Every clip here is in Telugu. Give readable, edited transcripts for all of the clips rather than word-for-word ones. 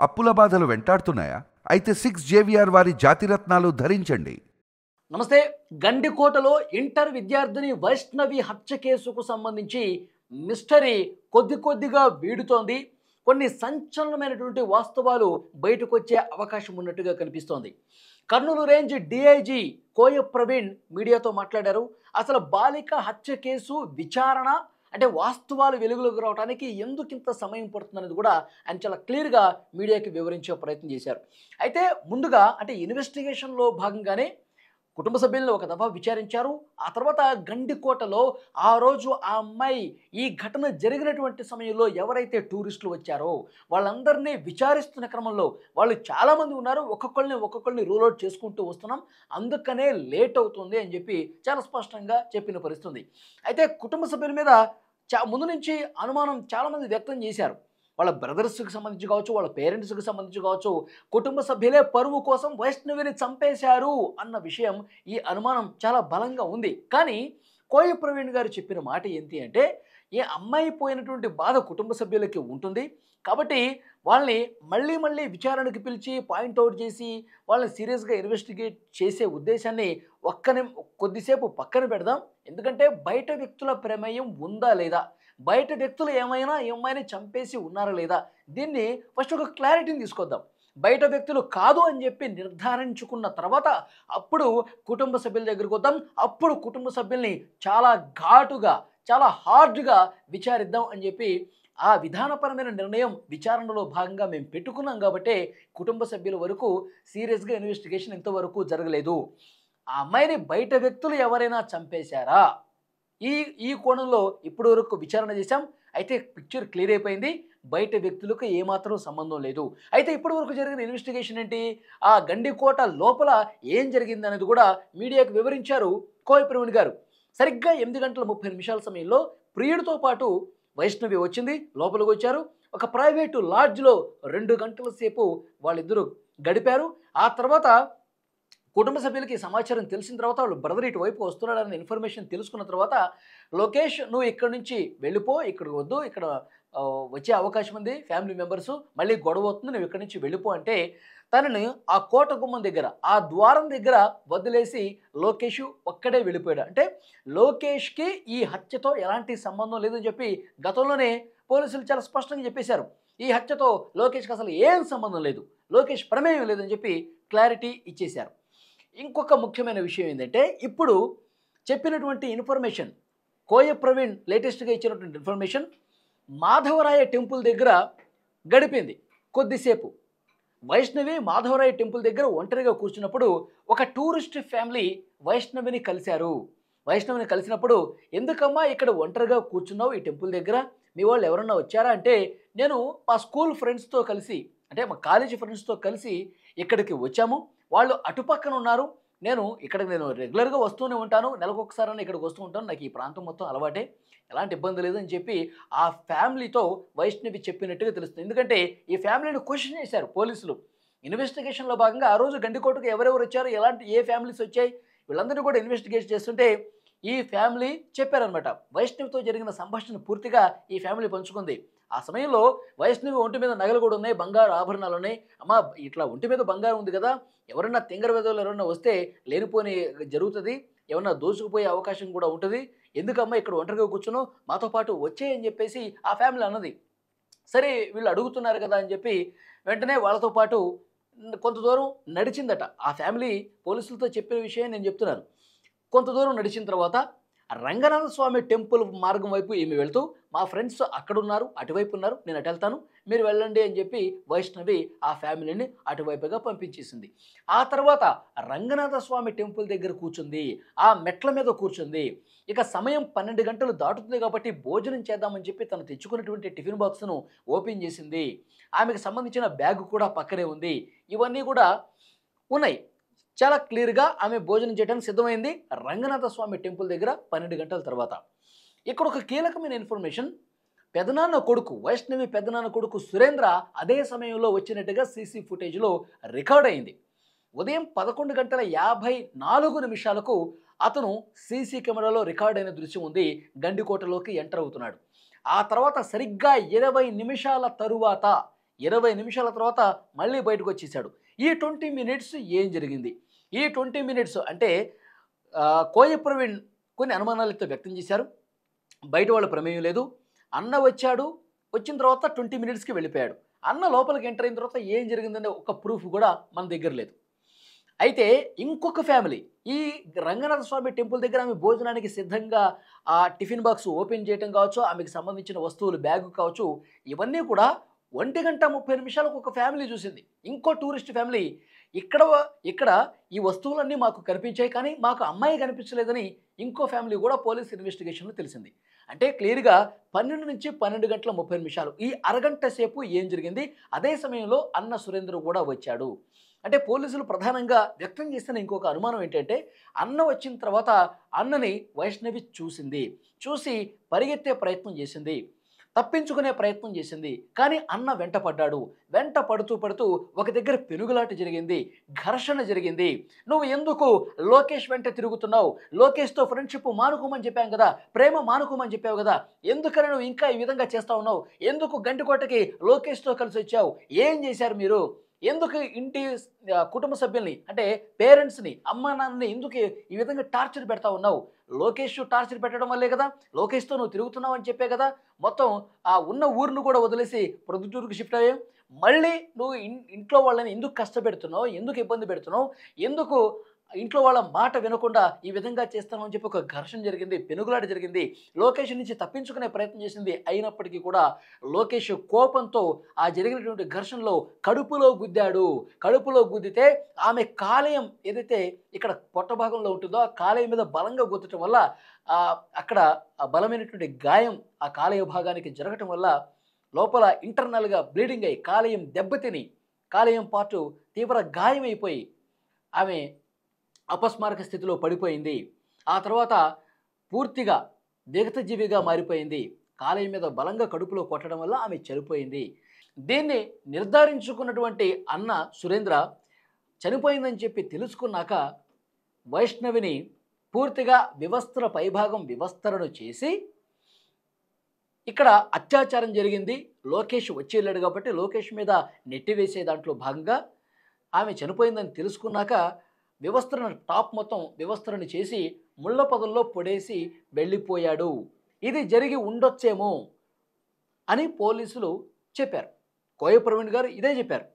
అప్పుల బాధలు వెంటాడుతున్నాయా? అయితే 6 జేవిఆర్ వారి జాతిరత్నాలు ధరించండి. నమస్తే. గండికోటలో ఇంటర్ విద్యార్థిని వైష్ణవి హత్య కేసుకు సంబంధించి మిస్టరీ కొద్దిగా వీడుతోంది. కొన్ని సంచలనమైనటువంటి వాస్తవాలు బయటకొచ్చే అవకాశం ఉన్నట్టుగా కనిపిస్తోంది. కర్నూలు రేంజ్ డీఐజీ కోయ ప్రవీణ్ మీడియాతో మాట్లాడారు. అసలు బాలిక హత్య కేసు విచారణ అంటే వాస్తవాలు వెలుగులోకి రావడానికి ఎందుకింత సమయం పడుతుందనేది కూడా ఆయన చాలా క్లియర్గా మీడియాకి వివరించే ప్రయత్నం చేశారు. అయితే ముందుగా అంటే ఇన్వెస్టిగేషన్లో భాగంగానే కుటుంబ సభ్యులను ఒక దఫా విచారించారు. ఆ తర్వాత గండికోటలో ఆ రోజు ఆ అమ్మాయి ఈ ఘటన జరిగినటువంటి సమయంలో ఎవరైతే టూరిస్టులు వచ్చారో వాళ్ళందరినీ విచారిస్తున్న క్రమంలో వాళ్ళు చాలామంది ఉన్నారు. ఒక్కొక్కరిని రూల్ అవుట్ చేసుకుంటూ వస్తున్నాం, అందుకనే లేట్ అవుతుంది అని చెప్పి చాలా స్పష్టంగా చెప్పిన పరిస్థితుంది. అయితే కుటుంబ సభ్యుల మీద ముందు నుంచి అనుమానం చాలామంది వ్యక్తం చేశారు. వాళ్ళ బ్రదర్స్కి సంబంధించి కావచ్చు, వాళ్ళ పేరెంట్స్కి సంబంధించి కావచ్చు, కుటుంబ సభ్యులే పరువు కోసం వైష్ణవిని చంపేశారు అన్న విషయం ఈ అనుమానం చాలా బలంగా ఉంది. కానీ కోయ ప్రవీణ్ గారు చెప్పిన మాట ఏంటి అంటే, ఈ అమ్మాయి పోయినటువంటి బాధ కుటుంబ సభ్యులకి ఉంటుంది కాబట్టి వాళ్ళని మళ్ళీ విచారణకు పిలిచి పాయింట్అవుట్ చేసి వాళ్ళని సీరియస్గా ఇన్వెస్టిగేట్ చేసే ఉద్దేశాన్ని కొద్దిసేపు పక్కన పెడదాం. ఎందుకంటే బయట వ్యక్తుల ప్రమేయం ఉందా లేదా, బయట వ్యక్తులు ఏమైనా ఈ అమ్మాయిని చంపేసి ఉన్నారా లేదా, దీన్ని ఫస్ట్ ఒక క్లారిటీని తీసుకొద్దాం. బయట వ్యక్తులు కాదు అని చెప్పి నిర్ధారించుకున్న తర్వాత అప్పుడు కుటుంబ సభ్యుల దగ్గరికి వద్దాం. అప్పుడు కుటుంబ సభ్యుల్ని చాలా ఘాటుగా చాలా హార్డ్గా విచారిద్దాం అని చెప్పి ఆ విధానపరమైన నిర్ణయం విచారణలో భాగంగా మేము పెట్టుకున్నాం. కాబట్టి కుటుంబ సభ్యుల వరకు సీరియస్గా ఇన్వెస్టిగేషన్ ఇంతవరకు జరగలేదు. ఆ అమ్మాయిని బయట వ్యక్తులు ఎవరైనా చంపేశారా, ఈ కోణంలో ఇప్పటి వరకు విచారణ చేశాం. అయితే పిక్చర్ క్లియర్ అయిపోయింది, బయట వ్యక్తులకు ఏమాత్రం సంబంధం లేదు. అయితే ఇప్పటి వరకు జరిగిన ఇన్వెస్టిగేషన్ ఏంటి, ఆ గండికోట లోపల ఏం జరిగింది అనేది కూడా మీడియాకు వివరించారు కోయ ప్రవీణ్ గారు. సరిగ్గా 8:30 సమయంలో ప్రియుడితో పాటు వైష్ణవి వచ్చింది, లోపలికి వచ్చారు. ఒక ప్రైవేటు లాడ్జ్లో 2 గంటల సేపు వాళ్ళిద్దరూ గడిపారు. ఆ తర్వాత కుటుంబ సభ్యులకి సమాచారం తెలిసిన తర్వాత వాళ్ళు బ్రదర్ ఇటువైపు వస్తున్నాడన్న ఇన్ఫర్మేషన్ తెలుసుకున్న తర్వాత, లోకేష్ నువ్వు ఇక్కడి నుంచి వెళ్ళిపో, ఇక్కడికి వద్దు, ఇక్కడ వచ్చే అవకాశం ఉంది, ఫ్యామిలీ మెంబర్సు మళ్ళీ గొడవ అవుతుంది, నువ్వు ఇక్కడి నుంచి వెళ్ళిపో అంటే తనని ఆ కోట గుమ్మం దగ్గర ఆ ద్వారం దగ్గర వదిలేసి లోకేష్ ఒక్కడే వెళ్ళిపోయాడు. అంటే లోకేష్కి ఈ హత్యతో ఎలాంటి సంబంధం లేదని చెప్పి గతంలోనే పోలీసులు చాలా స్పష్టంగా చెప్పేశారు. ఈ హత్యతో లోకేష్కి అసలు ఏం సంబంధం లేదు, లోకేష్ ప్రమేయం లేదని చెప్పి క్లారిటీ ఇచ్చేశారు. ఇంకొక ముఖ్యమైన విషయం ఏంటంటే, ఇప్పుడు చెప్పినటువంటి ఇన్ఫర్మేషన్ కోయ ప్రవీణ్ లేటెస్ట్గా ఇచ్చినటువంటి ఇన్ఫర్మేషన్, మాధవరాయ టెంపుల్ దగ్గర గడిపింది కొద్దిసేపు. వైష్ణవి మాధవరాయ టెంపుల్ దగ్గర ఒంటరిగా కూర్చున్నప్పుడు ఒక టూరిస్ట్ ఫ్యామిలీ వైష్ణవిని కలిశారు. వైష్ణవిని కలిసినప్పుడు, ఎందుకమ్మా ఇక్కడ ఒంటరిగా కూర్చున్నావు ఈ టెంపుల్ దగ్గర, మీ వాళ్ళు ఎవరన్నా వచ్చారా అంటే, నేను మా స్కూల్ ఫ్రెండ్స్తో కలిసి అంటే మా కాలేజీ ఫ్రెండ్స్తో కలిసి ఇక్కడికి వచ్చాము, వాళ్ళు అటుపక్కన ఉన్నారు, నేను రెగ్యులర్గా వస్తూనే ఉంటాను, నెలకొకసారి ఇక్కడికి వస్తూ ఉంటాను, నాకు ఈ ప్రాంతం మొత్తం అలవాటే, ఎలాంటి ఇబ్బంది లేదని చెప్పి ఆ ఫ్యామిలీతో వైష్ణవి చెప్పినట్టుగా తెలుస్తుంది. ఎందుకంటే ఈ ఫ్యామిలీని క్వశ్చన్ చేశారు పోలీసులు. ఇన్వెస్టిగేషన్లో భాగంగా ఆ రోజు గండికోటకు ఎవరెవరు వచ్చారు, ఏ ఫ్యామిలీస్ వచ్చాయి, వీళ్ళందరూ కూడా ఇన్వెస్టిగేట్ చేస్తుంటే ఈ ఫ్యామిలీ చెప్పారనమాట. వైష్ణవితో జరిగిన సంభాషణ పూర్తిగా ఈ ఫ్యామిలీ పంచుకుంది. ఆ సమయంలో వైష్ణవి ఒంటి మీద నగలు కూడా ఉన్నాయి, బంగారు ఆభరణాలు ఉన్నాయి. అమ్మ ఇట్లా ఒంటి మీద బంగారం ఉంది కదా, ఎవరన్నా తింగర వెధవలు ఎవరన్నా వస్తే లేనిపోని జరుగుతుంది, ఏమన్నా దోచుకుపోయే అవకాశం కూడా ఉంటుంది, ఎందుకమ్మా ఇక్కడ ఒంటరిగా కూర్చున్నావు, మాతో పాటు వచ్చేయని చెప్పేసి ఆ ఫ్యామిలీ అన్నది. సరే వీళ్ళు అడుగుతున్నారు కదా అని చెప్పి వెంటనే వాళ్ళతో పాటు కొంత దూరం నడిచిందట ఆ ఫ్యామిలీ. పోలీసులతో చెప్పిన విషయం నేను చెప్తున్నాను. కొంత దూరం నడిచిన తర్వాత రంగనాథ స్వామి టెంపుల్ మార్గం వైపు ఈమె వెళ్తూ, మా ఫ్రెండ్స్ అక్కడున్నారు, అటువైపు ఉన్నారు, నేను అటు వెళ్తాను, మీరు వెళ్ళండి అని చెప్పి వైష్ణవి ఆ ఫ్యామిలీని అటువైపుగా పంపించేసింది. ఆ తర్వాత రంగనాథ స్వామి టెంపుల్ దగ్గర కూర్చుంది, ఆ మెట్ల మీద కూర్చుంది. ఇక సమయం 12 గంటలు దాటుతుంది కాబట్టి భోజనం చేద్దామని చెప్పి తను తెచ్చుకున్నటువంటి టిఫిన్ బాక్స్ను ఓపెన్ చేసింది. ఆమెకు సంబంధించిన బ్యాగ్ కూడా పక్కనే ఉంది. ఇవన్నీ కూడా ఉన్నాయి. చాలా క్లియర్గా ఆమె భోజనం చేయడానికి సిద్ధమైంది రంగనాథ స్వామి టెంపుల్ దగ్గర 12 గంటల తర్వాత. ఇక్కడ ఒక కీలకమైన ఇన్ఫర్మేషన్, పెదనాన్న కొడుకు వైష్ణవి పెదనాన్న కొడుకు సురేంద్ర అదే సమయంలో వచ్చినట్టుగా సీసీ ఫుటేజ్లో రికార్డ్ అయింది. ఉదయం 11:54 అతను సీసీ కెమెరాలో రికార్డ్ అయిన దృశ్యం ఉంది. గండికోటలోకి ఎంటర్ అవుతున్నాడు. ఆ తర్వాత సరిగ్గా 20 నిమిషాల తరువాత 20 నిమిషాల తర్వాత మళ్ళీ బయటకు వచ్చేసాడు. ఈ 20 మినిట్స్ ఏం జరిగింది? ఈ 20 మినిట్స్ అంటే కోయ ప్రవీణ్ కొన్ని అనుమానాలతో వ్యక్తం చేశారు. బయట వాళ్ళ ప్రమేయం లేదు. అన్న వచ్చాడు. వచ్చిన తర్వాత 20 మినిట్స్‌కి వెళ్ళిపోయాడు. అన్న లోపలికి ఎంటర్ అయిన తర్వాత ఏం జరిగిందనే ఒక ప్రూఫ్ కూడా మన దగ్గర లేదు. అయితే ఇంకొక ఫ్యామిలీ ఈ రంగనాథ స్వామి టెంపుల్ దగ్గర ఆమె భోజనానికి సిద్ధంగా ఆ టిఫిన్ బాక్స్ ఓపెన్ చేయడం కావచ్చు, ఆమెకు సంబంధించిన వస్తువులు బ్యాగ్ కావచ్చు, ఇవన్నీ కూడా 1:30 ఒక ఫ్యామిలీ చూసింది. ఇంకో టూరిస్ట్ ఫ్యామిలీ ఇక్కడ ఇక్కడ ఈ వస్తువులన్నీ మాకు కనిపించాయి, కానీ మాకు అమ్మాయి కనిపించలేదని ఇంకో ఫ్యామిలీ కూడా పోలీస్ ఇన్వెస్టిగేషన్లో తెలిసింది. అంటే క్లియర్గా 12 నుంచి 12:30 ఈ అరగంట సేపు ఏం జరిగింది? అదే సమయంలో అన్న సురేంద్ర కూడా వచ్చాడు. అంటే పోలీసులు ప్రధానంగా వ్యక్తం చేస్తున్న ఇంకొక అనుమానం ఏంటంటే, అన్న వచ్చిన తర్వాత అన్నని వైష్ణవి చూసింది. చూసి పరిగెత్తే ప్రయత్నం చేసింది, తప్పించుకునే ప్రయత్నం చేసింది. కానీ అన్న వెంట పడ్డాడు. వెంట పడుతూ ఒక దగ్గర పెనుగులాట జరిగింది, ఘర్షణ జరిగింది. నువ్వు ఎందుకు లోకేష్ వెంట తిరుగుతున్నావు? లోకేష్తో ఫ్రెండ్షిప్ మానుకోమని చెప్పాం కదా, ప్రేమ మానుకోమని చెప్పావు కదా, ఎందుకని నువ్వు ఇంకా ఈ విధంగా చేస్తా ఉన్నావు? ఎందుకు గంటికోటకి లోకేష్తో కలిసి వచ్చావు? ఏం చేశారు మీరు? ఎందుకు ఇంటి కుటుంబ సభ్యుల్ని అంటే పేరెంట్స్ని, అమ్మ నాన్నని ఎందుకు ఈ విధంగా టార్చర్ పెడతా ఉన్నావు? లోకేష్ టార్చర్ పెట్టడం వల్లే కదా, లోకేష్తో నువ్వు తిరుగుతున్నావు అని చెప్పే కదా మొత్తం ఆ ఉన్న ఊరిని కూడా వదిలేసి ప్రొద్దుటూరుకు షిఫ్ట్ అయ్యావు. మళ్ళీ నువ్వు ఇంట్లో వాళ్ళని ఎందుకు కష్టపెడుతున్నావు? ఎందుకు ఇబ్బంది పెడుతున్నావు? ఎందుకు ఇంట్లో వాళ్ళ మాట వినకుండా ఈ విధంగా చేస్తాను అని చెప్పి ఒక ఘర్షణ జరిగింది, పెనుగులాట జరిగింది. లోకేష్ నుంచి తప్పించుకునే ప్రయత్నం చేసింది. అయినప్పటికీ కూడా లోకేష్ కోపంతో ఆ జరిగినటువంటి ఘర్షణలో కడుపులో గుద్దాడు. కడుపులో గుద్దితే ఆమె కాలేయం ఏదైతే ఇక్కడ పొట్ట భాగంలో ఉంటుందో ఆ కాలేయం మీద బలంగా గుద్దటం వల్ల అక్కడ ఆ బలమైనటువంటి గాయం ఆ కాలేయ భాగానికి జరగటం వల్ల లోపల ఇంటర్నల్గా బ్లీడింగ్ అయ్యి కాలేయం దెబ్బతిని కాలేయం పార్టు తీవ్ర గాయమైపోయి ఆమె అపస్మారక స్థితిలో పడిపోయింది. ఆ తర్వాత పూర్తిగా దిగతజీవిగా మారిపోయింది. కాలేయం మీద బలంగా కడుపులో కొట్టడం వల్ల ఆమె చనిపోయింది. దీన్ని నిర్ధారించుకున్నటువంటి అన్న సురేంద్ర చనిపోయిందని చెప్పి తెలుసుకున్నాక వైష్ణవిని పూర్తిగా వివస్త్ర పైభాగం వివస్త్రను చేసి ఇక్కడ అత్యాచారం జరిగింది, లోకేష్ వచ్చి వెళ్ళాడు కాబట్టి లోకేష్ మీద నెట్టివేసే దాంట్లో భాగంగా ఆమె చనిపోయిందని తెలుసుకున్నాక వివస్త్రను టాప్ మొత్తం వివస్త్రను చేసి ముళ్ళ పొదల్లో పొడేసి వెళ్ళిపోయాడు. ఇది జరిగి ఉండొచ్చేమో అని పోలీసులు చెప్పారు. కోయ ప్రవీణ్ గారు ఇదే చెప్పారు.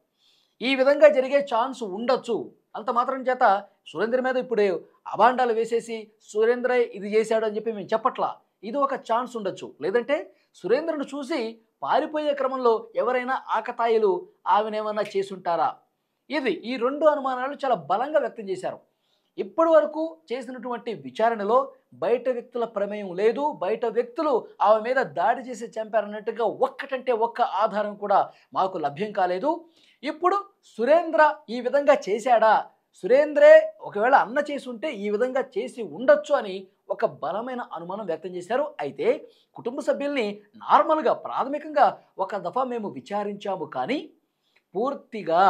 ఈ విధంగా జరిగే ఛాన్స్ ఉండొచ్చు. అంత మాత్రం చేత సురేంద్ర మీద ఇప్పుడు అభాండాలు వేసేసి సురేంద్ర ఇది చేశాడు అని చెప్పి మేము చెప్పట్లా. ఇది ఒక ఛాన్స్ ఉండొచ్చు. లేదంటే సురేంద్రను చూసి పారిపోయే క్రమంలో ఎవరైనా ఆకతాయిలు ఆమెనేమన్నా చేసుంటారా? ఇది ఈ రెండు అనుమానాలు చాలా బలంగా వ్యక్తం చేశారు. ఇప్పటి వరకు చేసినటువంటి విచారణలో బయట వ్యక్తుల ప్రమేయం లేదు, బయట వ్యక్తులు ఆమె మీద దాడి చేసి చంపారన్నట్టుగా ఒక్కటంటే ఒక్క ఆధారం కూడా మాకు లభ్యం కాలేదు. ఇప్పుడు సురేంద్ర ఈ విధంగా చేశాడా? సురేంద్రే ఒకవేళ అన్న చేసి ఉంటే ఈ విధంగా చేసి ఉండొచ్చు అని ఒక బలమైన అనుమానం వ్యక్తం చేశారు. అయితే కుటుంబ సభ్యుల్ని నార్మల్గా ప్రాథమికంగా ఒక దఫా మేము విచారించాము, కానీ పూర్తిగా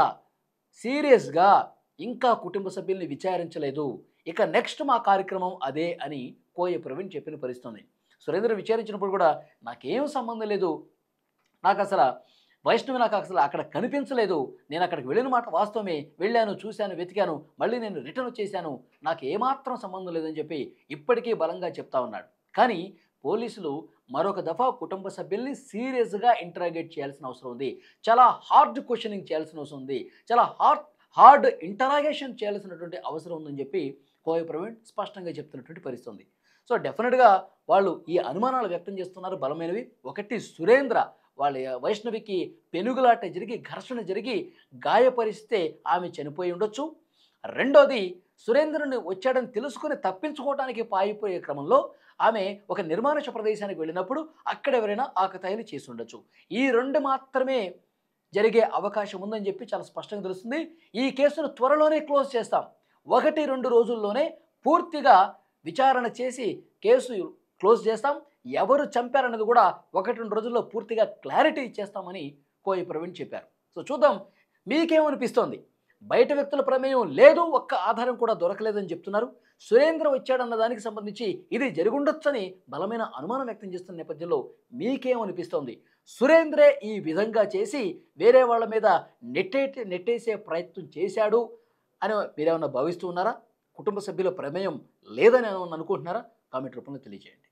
సీరియస్గా ఇంకా కుటుంబ సభ్యుల్ని విచారించలేదు. ఇక నెక్స్ట్ మా కార్యక్రమం అదే అని కోయ ప్రవీణ్ చెప్పిన పరిస్థితుంది. సురేంద్ర విచారించినప్పుడు కూడా నాకేం సంబంధం లేదు, నాకు అసలు వైష్ణవి నాకు అసలు అక్కడ కనిపించలేదు, నేను అక్కడికి వెళ్ళిన మాట వాస్తవమే, వెళ్ళాను, చూశాను, వెతికాను, మళ్ళీ నేను రిటర్న్ వచ్చేసాను, నాకు ఏమాత్రం సంబంధం లేదని చెప్పి ఇప్పటికీ బలంగా చెప్తా ఉన్నాడు. కానీ పోలీసులు మరొక దఫా కుటుంబ సభ్యుల్ని సీరియస్గా ఇంటరాగేట్ చేయాల్సిన అవసరం ఉంది. చాలా హార్డ్ క్వశ్చనింగ్ చేయాల్సిన అవసరం ఉంది. చాలా హార్డ్ ఇంటరాగేషన్ చేయాల్సినటువంటి అవసరం ఉందని చెప్పి కోయ ప్రవీణ్ స్పష్టంగా చెప్తున్నటువంటి పరిస్థితి ఉంది. సో డెఫినెట్గా వాళ్ళు ఈ అనుమానాలు వ్యక్తం చేస్తున్నారు బలమైనవి. ఒకటి, సురేంద్ర వాళ్ళ వైష్ణవికి పెనుగులాట జరిగి ఘర్షణ జరిగి గాయపరిస్తే ఆమె చనిపోయి ఉండొచ్చు. రెండోది, సురేంద్రని వచ్చాడని తెలుసుకుని తప్పించుకోవడానికి పారిపోయే క్రమంలో ఆమె ఒక నిర్మానుష ప్రదేశానికి వెళ్ళినప్పుడు అక్కడ ఎవరైనా ఆకతాయిలు చేసి ఉండొచ్చు. ఈ రెండు మాత్రమే జరిగే అవకాశం ఉందని చెప్పి చాలా స్పష్టంగా తెలుస్తుంది. ఈ కేసును త్వరలోనే క్లోజ్ చేస్తాం. 1-2 రోజుల్లోనే పూర్తిగా విచారణ చేసి కేసు క్లోజ్ చేస్తాం. ఎవరు చంపారన్నది కూడా 1-2 రోజుల్లో పూర్తిగా క్లారిటీ ఇచ్చేస్తామని కోయ ప్రవీణ్ చెప్పారు. సో చూద్దాం మీకేమనిపిస్తోంది? బయట వ్యక్తుల ప్రమేయం లేదు, ఒక్క ఆధారం కూడా దొరకలేదని చెప్తున్నారు. సురేంద్ర వచ్చాడన్న దానికి సంబంధించి ఇది జరుగుండొచ్చని బలమైన అనుమానం వ్యక్తం చేస్తున్న నేపథ్యంలో మీకేమనిపిస్తోంది? సురేంద్రే ఈ విధంగా చేసి వేరే వాళ్ళ మీద నెట్టేసే ప్రయత్నం చేశాడు అని మీరేమన్నా భావిస్తూ ఉన్నారా? కుటుంబ సభ్యుల ప్రమేయం లేదని ఏమన్నా అనుకుంటున్నారా? కామెంట్ రూపంలో తెలియజేయండి.